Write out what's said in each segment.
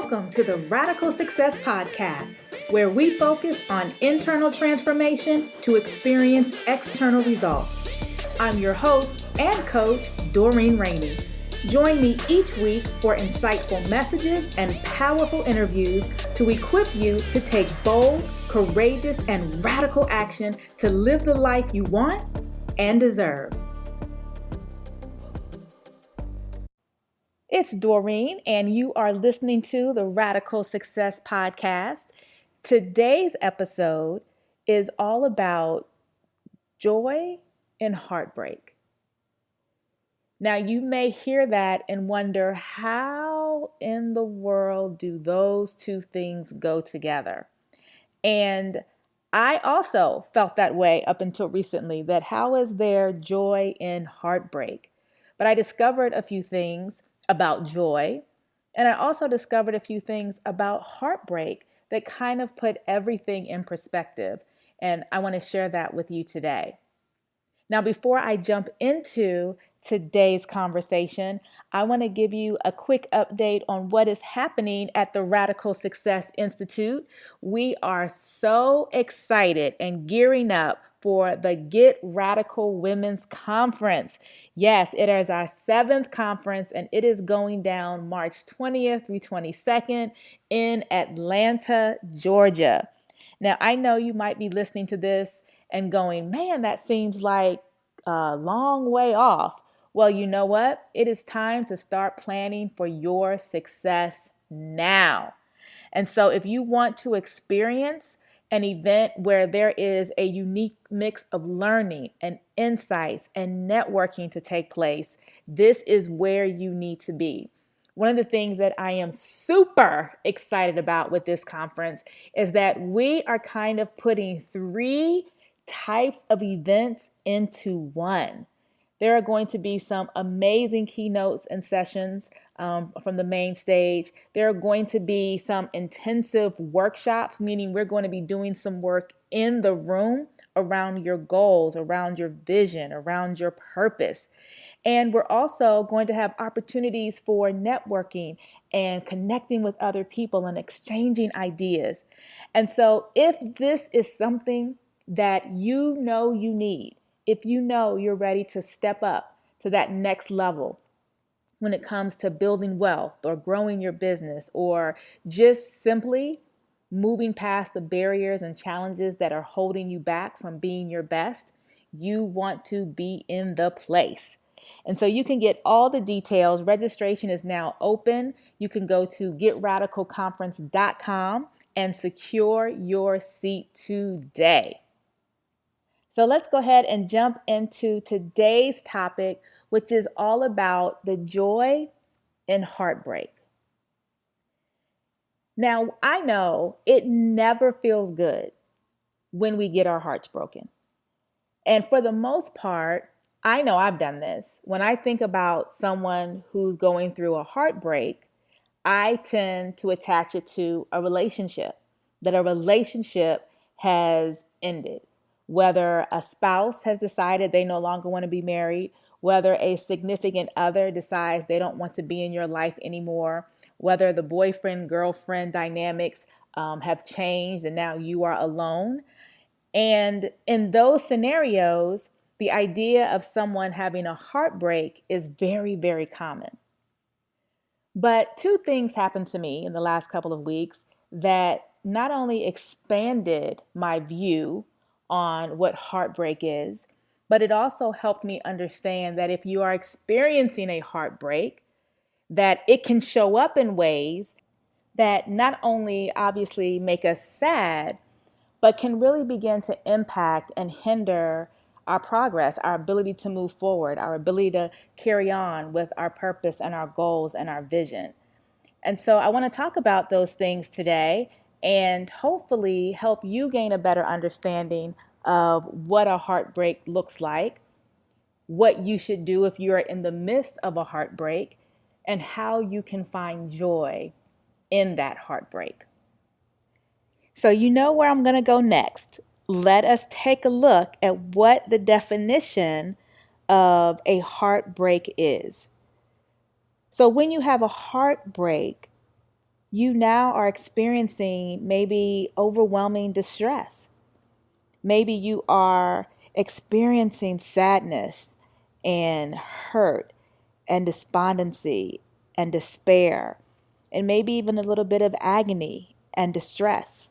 Welcome to the Radical Success Podcast, where we focus on internal transformation to experience external results. I'm your host and coach, Doreen Rainey. Join me each week for insightful messages and powerful interviews to equip you to take bold, courageous, and radical action to live the life you want and deserve. It's Doreen, and you are listening to the Radical Success Podcast. Today's episode is all about joy and heartbreak. Now, you may hear that and wonder, how in the world do those two things go together? And I also felt that way up until recently, that how is there joy in heartbreak? But I discovered a few things about joy, and I also discovered a few things about heartbreak that kind of put everything in perspective. And I want to share that with you today. Now, before I jump into today's conversation, I want to give you a quick update on what is happening at the Radical Success Institute. We are so excited and gearing up for the Get Radical Women's Conference. Yes, it is our 7th conference, and it is going down March 20th through 22nd in Atlanta, Georgia. Now, I know you might be listening to this and going, man, that seems like a long way off. Well, you know what? It is time to start planning for your success now. And so if you want to experience an event where there is a unique mix of learning and insights and networking to take place, this is where you need to be. One of the things that I am super excited about with this conference is that we are kind of putting 3 types of events into one. There are going to be some amazing keynotes and sessions from the main stage. There are going to be some intensive workshops, meaning we're going to be doing some work in the room around your goals, around your vision, around your purpose. And we're also going to have opportunities for networking and connecting with other people and exchanging ideas. And so if this is something that you know you need, if you know you're ready to step up to that next level when it comes to building wealth or growing your business or just simply moving past the barriers and challenges that are holding you back from being your best, you want to be in the place. And so you can get all the details. Registration is now open. You can go to getradicalconference.com and secure your seat today. So let's go ahead and jump into today's topic, which is all about the joy in heartbreak. Now, I know it never feels good when we get our hearts broken. And for the most part, I know I've done this. When I think about someone who's going through a heartbreak, I tend to attach it to a relationship, that a relationship has ended. Whether a spouse has decided they no longer want to be married, whether a significant other decides they don't want to be in your life anymore, whether the boyfriend-girlfriend dynamics have changed and now you are alone. And in those scenarios, the idea of someone having a heartbreak is very, very common. But 2 things happened to me in the last couple of weeks that not only expanded my view on what heartbreak is, but it also helped me understand that if you are experiencing a heartbreak, that it can show up in ways that not only obviously make us sad, but can really begin to impact and hinder our progress, our ability to move forward, our ability to carry on with our purpose and our goals and our vision. And so I want to talk about those things today and hopefully help you gain a better understanding of what a heartbreak looks like, what you should do if you are in the midst of a heartbreak, and how you can find joy in that heartbreak. So you know where I'm going to go next. Let us take a look at what the definition of a heartbreak is. So when you have a heartbreak, you now are experiencing maybe overwhelming distress. Maybe you are experiencing sadness and hurt and despondency and despair, and maybe even a little bit of agony and distress.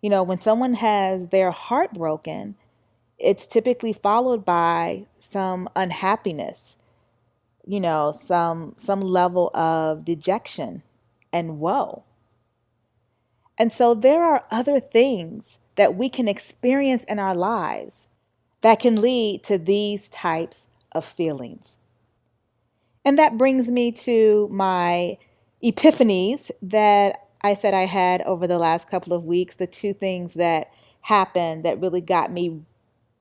When someone has their heart broken, it's typically followed by some unhappiness, some level of dejection and woe. And so there are other things that we can experience in our lives that can lead to these types of feelings. And that brings me to my epiphanies that I said I had over the last couple of weeks, the two things that happened that really got me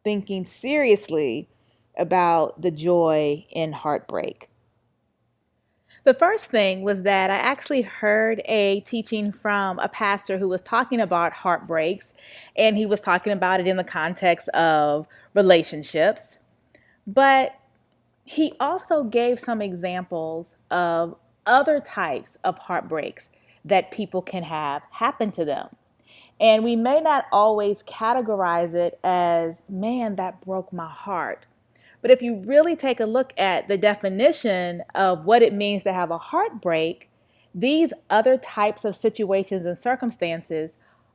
thinking seriously about the joy in heartbreak. The first thing was that I actually heard a teaching from a pastor who was talking about heartbreaks, and he was talking about it in the context of relationships. But he also gave some examples of other types of heartbreaks that people can have happen to them. And we may not always categorize it as, man, that broke my heart. But if you really take a look at the definition of what it means to have a heartbreak, these other types of situations and circumstances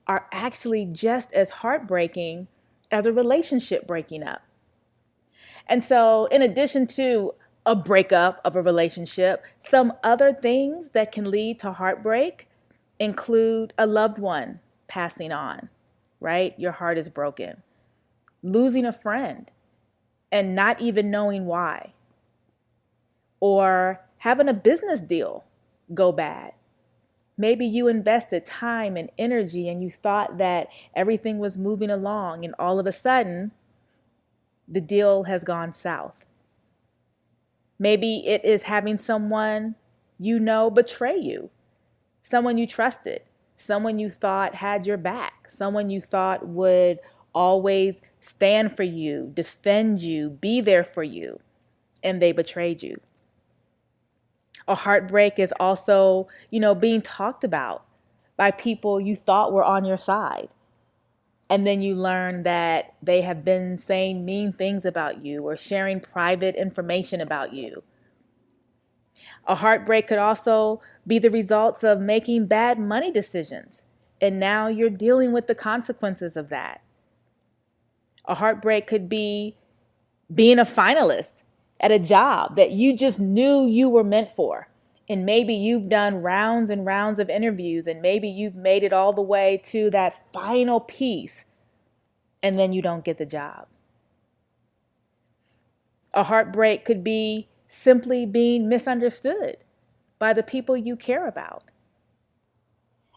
are actually just as heartbreaking as a relationship breaking up. And so, in addition to a breakup of a relationship, some other things that can lead to heartbreak include a loved one passing on, right? Your heart is broken. Losing a friend and not even knowing why. Or having a business deal go bad. Maybe you invested time and energy and you thought that everything was moving along, and all of a sudden, the deal has gone south. Maybe it is having someone you know betray you, someone you trusted, someone you thought had your back, someone you thought would always stand for you, defend you, be there for you, and they betrayed you. A heartbreak is also, being talked about by people you thought were on your side. And then you learn that they have been saying mean things about you or sharing private information about you. A heartbreak could also be the results of making bad money decisions, and now you're dealing with the consequences of that. A heartbreak could be being a finalist at a job that you just knew you were meant for. And maybe you've done rounds and rounds of interviews, and maybe you've made it all the way to that final piece, and then you don't get the job. A heartbreak could be simply being misunderstood by the people you care about.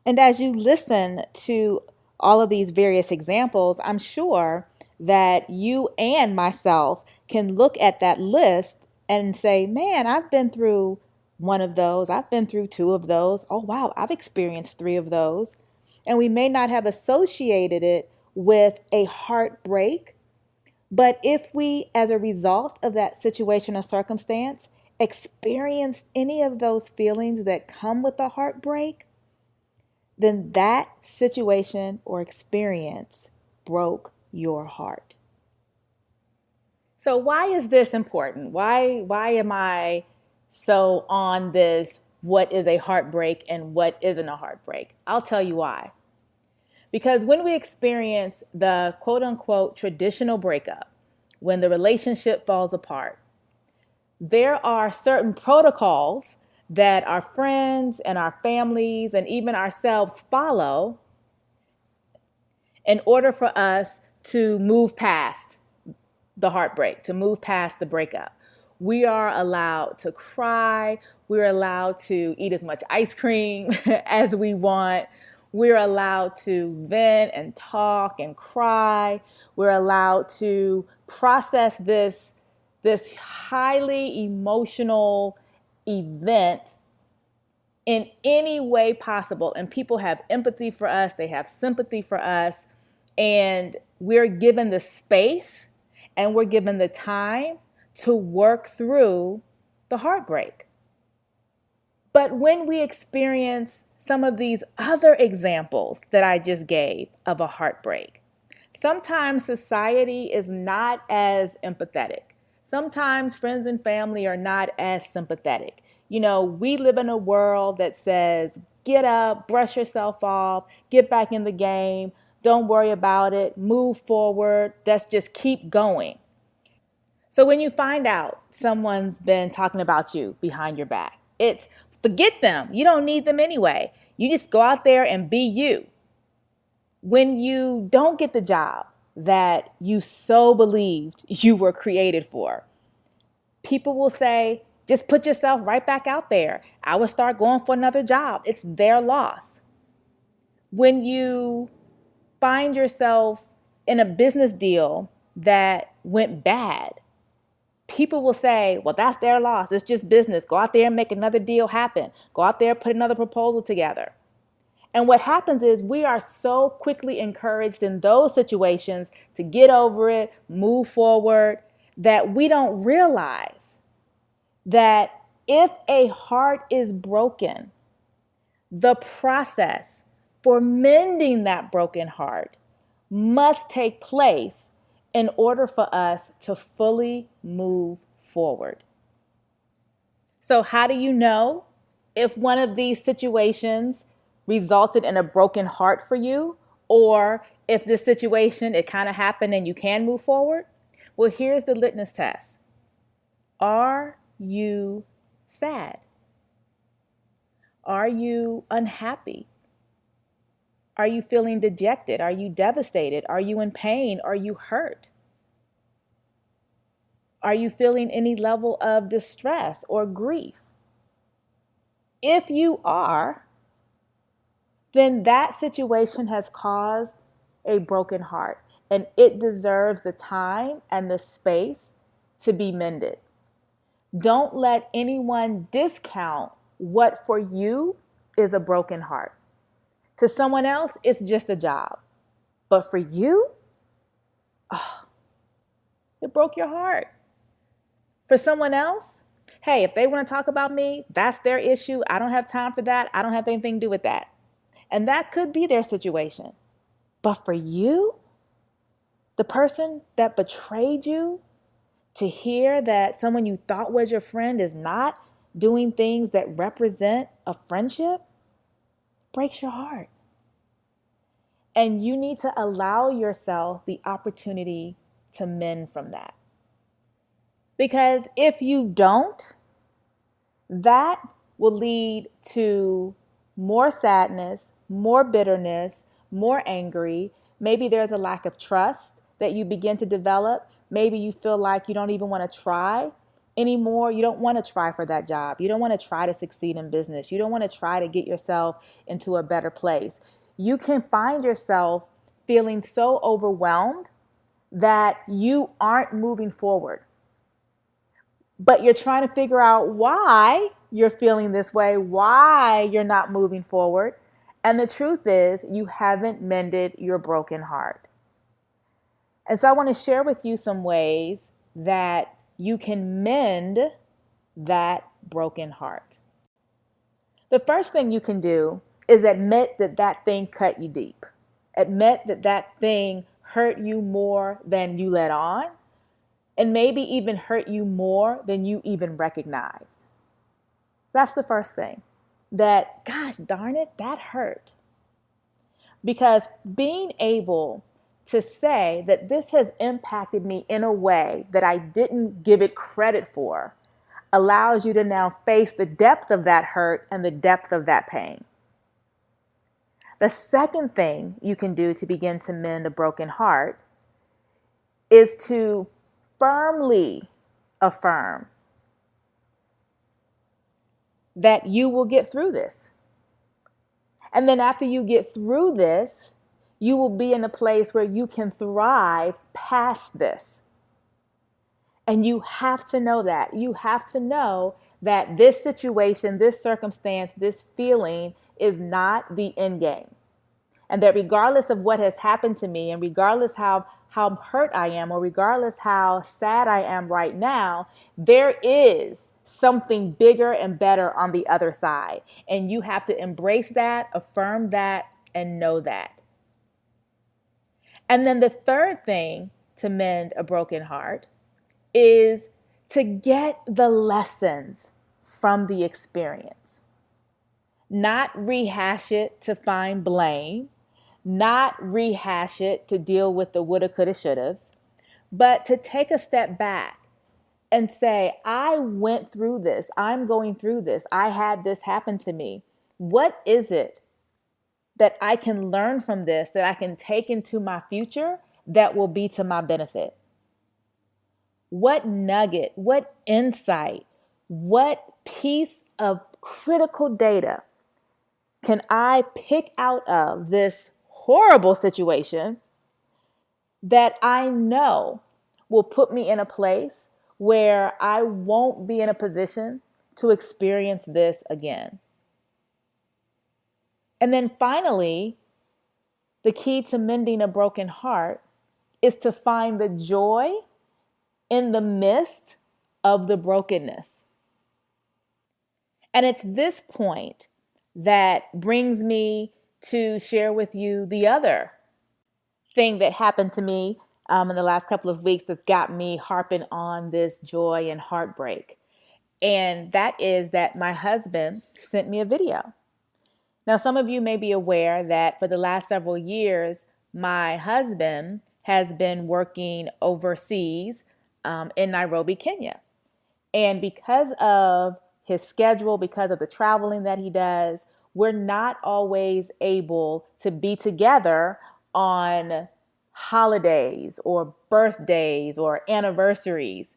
And as you listen to all of these various examples, I'm sure that you and myself can look at that list and say, man, I've been through one of those. I've been through two of those. Oh, wow, I've experienced three of those. And we may not have associated it with a heartbreak, but if we, as a result of that situation or circumstance, experienced any of those feelings that come with a heartbreak, then that situation or experience broke your heart. So why is this important? Why am I so on this, what is a heartbreak and what isn't a heartbreak? I'll tell you why. Because when we experience the quote unquote traditional breakup, when the relationship falls apart, there are certain protocols that our friends and our families and even ourselves follow in order for us to move past the heartbreak, to move past the breakup. We are allowed to cry. We're allowed to eat as much ice cream as we want. We're allowed to vent and talk and cry. We're allowed to process this highly emotional event in any way possible. And people have empathy for us. They have sympathy for us. And we're given the space and we're given the time to work through the heartbreak. But when we experience some of these other examples that I just gave of a heartbreak. Sometimes society is not as empathetic. Sometimes friends and family are not as sympathetic. You know, we live in a world that says, get up, brush yourself off, get back in the game, don't worry about it, move forward, let's just keep going. So when you find out someone's been talking about you behind your back, it's forget them. You don't need them anyway. You just go out there and be you. When you don't get the job that you so believed you were created for, people will say, just put yourself right back out there. I would start going for another job. It's their loss. When you find yourself in a business deal that went bad, people will say, well, that's their loss. It's just business. Go out there and make another deal happen. Go out there, put another proposal together. And what happens is we are so quickly encouraged in those situations to get over it, move forward, that we don't realize that if a heart is broken, the process for mending that broken heart must take place in order for us to fully move forward. So how do you know if one of these situations resulted in a broken heart for you, or if this situation, it kind of happened and you can move forward? Well, here's the litmus test. Are you sad? Are you unhappy? Are you feeling dejected? Are you devastated? Are you in pain? Are you hurt? Are you feeling any level of distress or grief? If you are, then that situation has caused a broken heart, and it deserves the time and the space to be mended. Don't let anyone discount what for you is a broken heart. To someone else, it's just a job. But for you, oh, it broke your heart. For someone else, hey, if they want to talk about me, that's their issue. I don't have time for that. I don't have anything to do with that. And that could be their situation. But for you, the person that betrayed you, to hear that someone you thought was your friend is not doing things that represent a friendship, breaks your heart. And you need to allow yourself the opportunity to mend from that. Because if you don't, that will lead to more sadness, more bitterness, more angry. Maybe there's a lack of trust that you begin to develop. Maybe you feel like you don't even want to try anymore. You don't want to try for that job. You don't want to try to succeed in business. You don't want to try to get yourself into a better place. You can find yourself feeling so overwhelmed that you aren't moving forward. But you're trying to figure out why you're feeling this way, why you're not moving forward. And the truth is, you haven't mended your broken heart. And so I want to share with you some ways that you can mend that broken heart. The first thing you can do is admit that that thing cut you deep. Admit that that thing hurt you more than you let on, and maybe even hurt you more than you even recognized. That's the first thing. That, gosh darn it, that hurt. Because being able to say that this has impacted me in a way that I didn't give it credit for allows you to now face the depth of that hurt and the depth of that pain. The second thing you can do to begin to mend a broken heart is to firmly affirm that you will get through this. And then after you get through this, you will be in a place where you can thrive past this. And you have to know that. You have to know that this situation, this circumstance, this feeling is not the end game. And that regardless of what has happened to me, and regardless how hurt I am, or regardless how sad I am right now, there is something bigger and better on the other side. And you have to embrace that, affirm that, and know that. And then the third thing to mend a broken heart is to get the lessons from the experience, not rehash it to find blame, not rehash it to deal with the woulda, coulda, shouldas, but to take a step back and say, I went through this. I'm going through this. I had this happen to me. What is it that I can learn from this, that I can take into my future that will be to my benefit? What nugget, what insight, what piece of critical data can I pick out of this horrible situation that I know will put me in a place where I won't be in a position to experience this again? And then finally, the key to mending a broken heart is to find the joy in the midst of the brokenness. And it's this point that brings me to share with you the other thing that happened to me in the last couple of weeks that's got me harping on this joy and heartbreak. And that is that my husband sent me a video. Now, some of you may be aware that for the last several years, my husband has been working overseas in Nairobi, Kenya. And because of his schedule, because of the traveling that he does, we're not always able to be together on holidays or birthdays or anniversaries.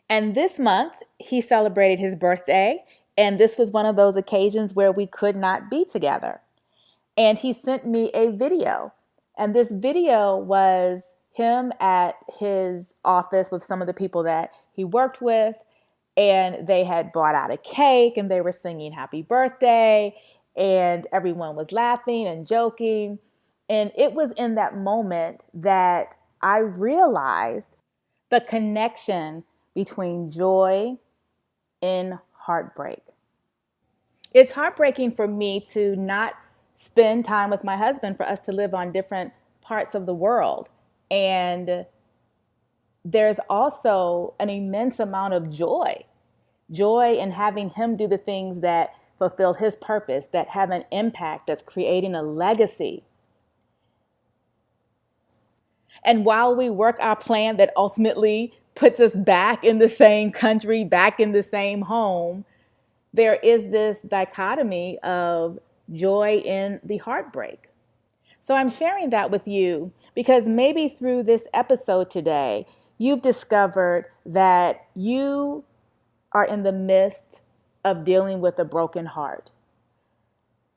And this month, he celebrated his birthday, and this was one of those occasions where we could not be together. And he sent me a video. And this video was him at his office with some of the people that he worked with. And they had brought out a cake and they were singing happy birthday. And everyone was laughing and joking. And it was in that moment that I realized the connection between joy and heartbreak. It's heartbreaking for me to not spend time with my husband, for us to live on different parts of the world. And there's also an immense amount of joy in having him do the things that fulfill his purpose, that have an impact, that's creating a legacy. And while we work our plan that ultimately puts us back in the same country, back in the same home, there is this dichotomy of joy in the heartbreak. So I'm sharing that with you because maybe through this episode today, you've discovered that you are in the midst of dealing with a broken heart.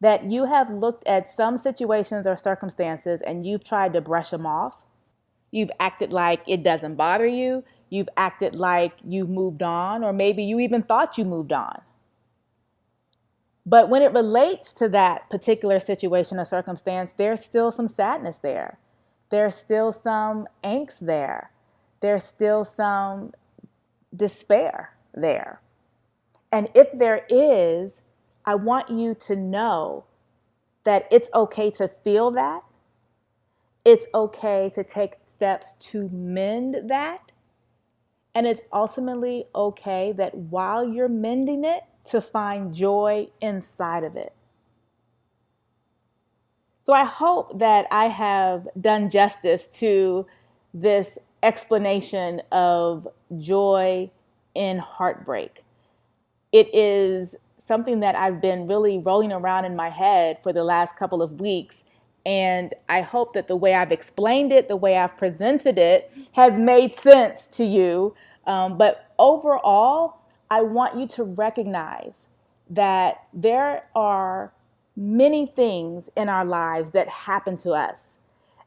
That you have looked at some situations or circumstances and you've tried to brush them off. You've acted like it doesn't bother you. You've acted like you've moved on, or maybe you even thought you moved on. But when it relates to that particular situation or circumstance, there's still some sadness there. There's still some angst there. There's still some despair there. And if there is, I want you to know that it's okay to feel that. It's okay to take steps to mend that. And it's ultimately okay that while you're mending it, to find joy inside of it. So I hope that I have done justice to this explanation of joy in heartbreak. It is something that I've been really rolling around in my head for the last couple of weeks. And I hope that the way I've explained it, the way I've presented it, has made sense to you. But overall, I want you to recognize that there are many things in our lives that happen to us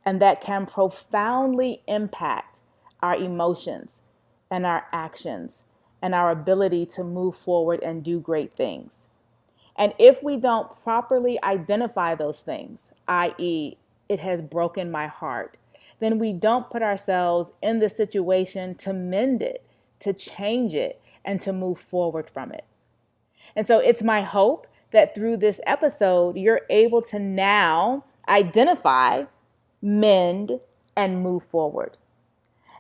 and that can profoundly impact our emotions and our actions and our ability to move forward and do great things. And if we don't properly identify those things, i.e., it has broken my heart, then we don't put ourselves in the situation to mend it, to change it, and to move forward from it. And so it's my hope that through this episode, you're able to now identify, mend, and move forward.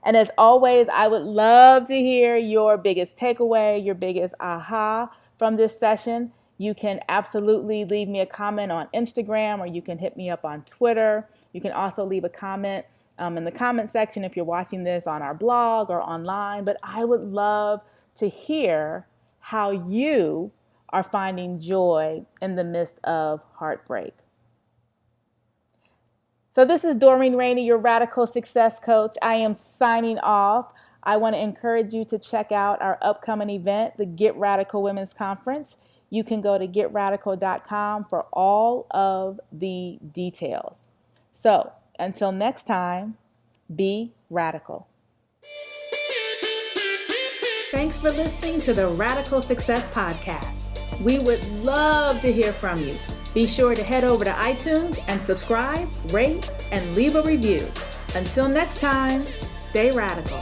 And as always, I would love to hear your biggest takeaway, your biggest aha from this session. You can absolutely leave me a comment on Instagram, or you can hit me up on Twitter. You can also leave a comment in the comment section if you're watching this on our blog or online. But I would love to hear how you are finding joy in the midst of heartbreak. So this is Doreen Rainey, your Radical Success Coach. I am signing off. I want to encourage you to check out our upcoming event, the Get Radical Women's Conference. You can go to getradical.com for all of the details. So until next time, be radical. Thanks for listening to the Radical Success Podcast. We would love to hear from you. Be sure to head over to iTunes and subscribe, rate, and leave a review. Until next time, stay radical.